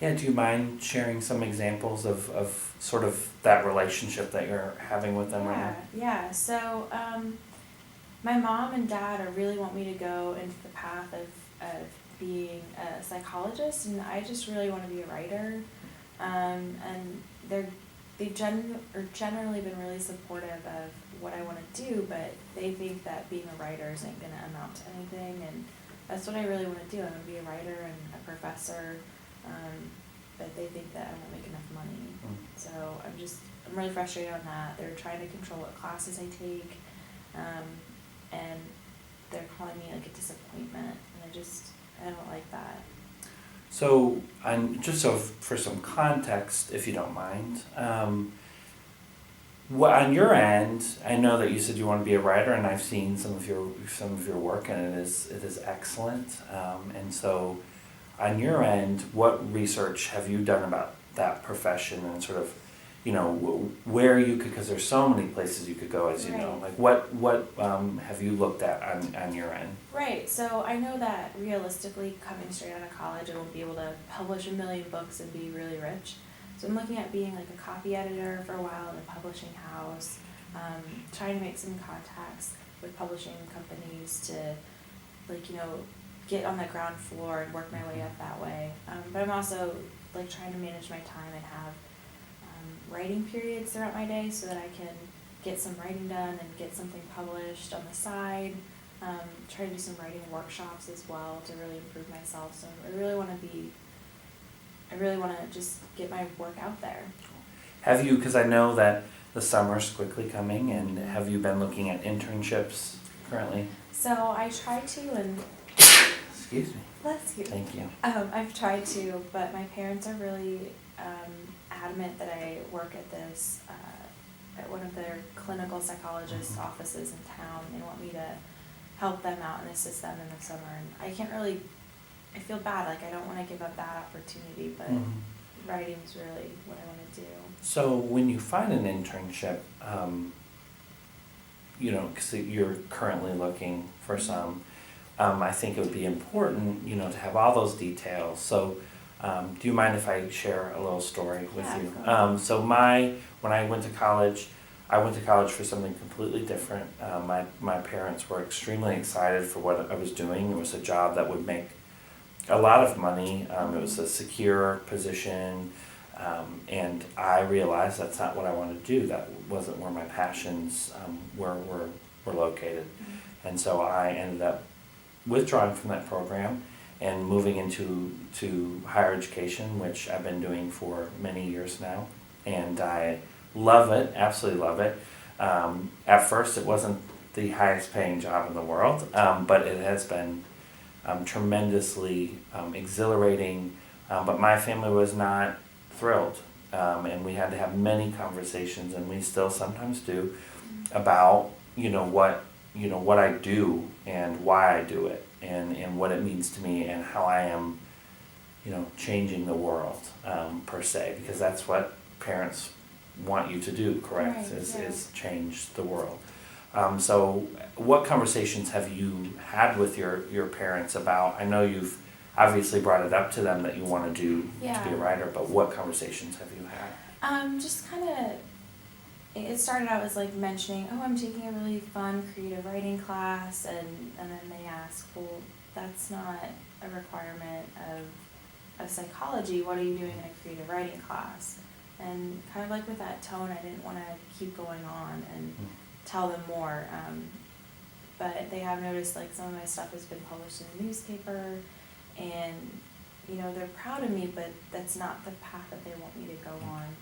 Yeah, do you mind sharing some examples of sort of that relationship that you're having with them right now? Yeah. So, my mom and dad are really want me to go into the path of being a psychologist, and I just really want to be a writer. And they've generally been really supportive of what I want to do, but they think that being a writer isn't going to amount to anything, and that's what I really want to do. I want to be a writer and a professor, but they think that I won't make enough money. Mm. So I'm really frustrated on that. They're trying to control what classes I take, and they're calling me like a disappointment, and I don't like that. So, just so for some context, if you don't mind, what on your end, I know that you said you want to be a writer, and I've seen some of your work, and it is excellent. And so, on your end, what research have you done about that profession and sort of, where you could, because there's so many places you could go, as you know. Right. Like what have you looked at on your end? Right, so I know that realistically, coming straight out of college, I won't be able to publish a million books and be really rich. So I'm looking at being like a copy editor for a while in a publishing house, trying to make some contacts with publishing companies to, like, get on the ground floor and work my way up that way. But I'm also like trying to manage my time and have writing periods throughout my day so that I can get some writing done and get something published on the side. Try to do some writing workshops as well to really improve myself. So I really want to just get my work out there. Have you, because I know that the summer's quickly coming, and have you been looking at internships currently? So I try to, and Excuse me. bless you. Thank you. I've tried to, but my parents are really adamant that I work at one of their clinical psychologist offices in town. They want me to help them out and assist them in the summer. And I feel bad, like I don't want to give up that opportunity, but Mhm. writing's really what I want to do. So when you find an internship, because you're currently looking for some, I think it would be important, to have all those details. So, do you mind if I share a little story with Yeah, you? of course. When I went to college, I went to college for something completely different. My parents were extremely excited for what I was doing. It was a job that would make a lot of money. It was a secure position, and I realized that's not what I wanted to do. That wasn't where my passions were located. And so I ended up withdrawing from that program and moving into higher education, which I've been doing for many years now. And I love it, absolutely love it. At first, it wasn't the highest paying job in the world, but it has been tremendously exhilarating. But my family was not thrilled, and we had to have many conversations, and we still sometimes do, about what I do and why I do it, and what it means to me and how I am, changing the world, per se, because that's what parents want you to do, correct? Right, yeah. Is change the world. So what conversations have you had with your parents about, I know you've obviously brought it up to them that you want to do, to be Yeah. a writer, but what conversations have you had? Just kind of, it started out as like mentioning, oh, I'm taking a really fun creative writing class, and then they ask, well, that's not a requirement of psychology. What are you doing in a creative writing class? And kind of like with that tone, I didn't want to keep going on and tell them more. But they have noticed like some of my stuff has been published in the newspaper, and they're proud of me, but that's not the path that they want me to go on.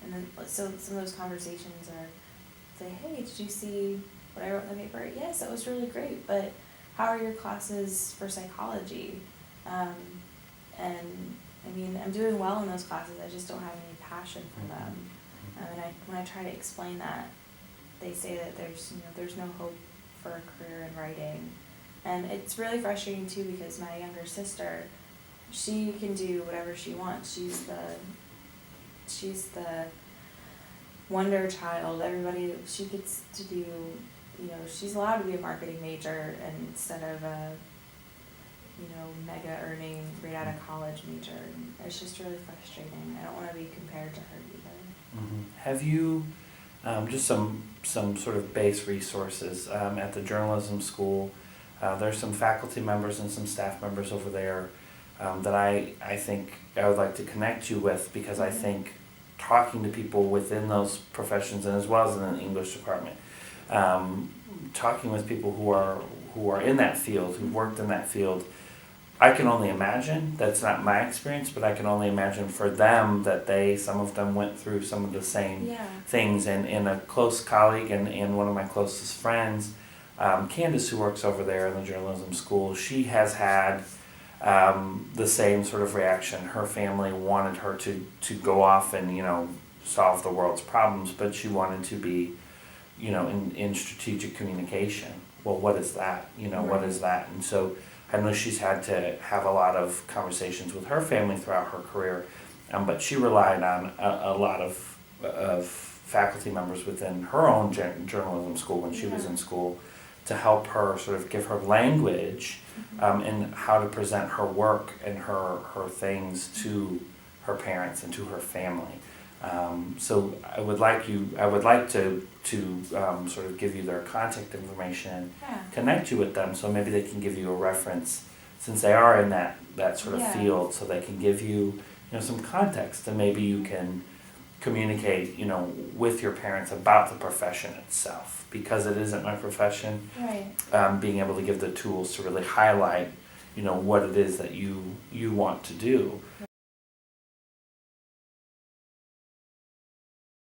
And then so some of those conversations are say, hey, did you see what I wrote in the paper? Yes, that was really great, but how are your classes for psychology? And I mean, I'm doing well in those classes, I just don't have any passion for them. And when I try to explain that, they say that there's no hope for a career in writing. And it's really frustrating too, because my younger sister, she can do whatever she wants. She's the wonder child. She gets to do, she's allowed to be a marketing major instead of mega earning right out of college major. And it's just really frustrating. I don't want to be compared to her either. Have you, just some sort of base resources, at the journalism school? There's some faculty members and some staff members over there, that I think I would like to connect you with, because I think talking to people within those professions, and as well as in the English department, talking with people who are in that field, who've worked in that field, I can only imagine, that's not my experience, but I can only imagine for them that some of them went through some of the same Yeah. things. And a close colleague and one of my closest friends, Candace, who works over there in the journalism school, she has had the same sort of reaction. Her family wanted her to go off and, solve the world's problems, but she wanted to be, in strategic communication. Well, what is that? What is that? And so I know she's had to have a lot of conversations with her family throughout her career, but she relied on a lot of faculty members within her own journalism school when she was in school to help her sort of give her language and how to present her work and her things to her parents and to her family. So I would like to sort of give you their contact information, Yeah. connect you with them, so maybe they can give you a reference, since they are in that sort of Yeah. field, so they can give you, some context, and maybe you can communicate, with your parents about the profession itself, because it isn't my profession. Right. Being able to give the tools to really highlight, what it is that you want to do.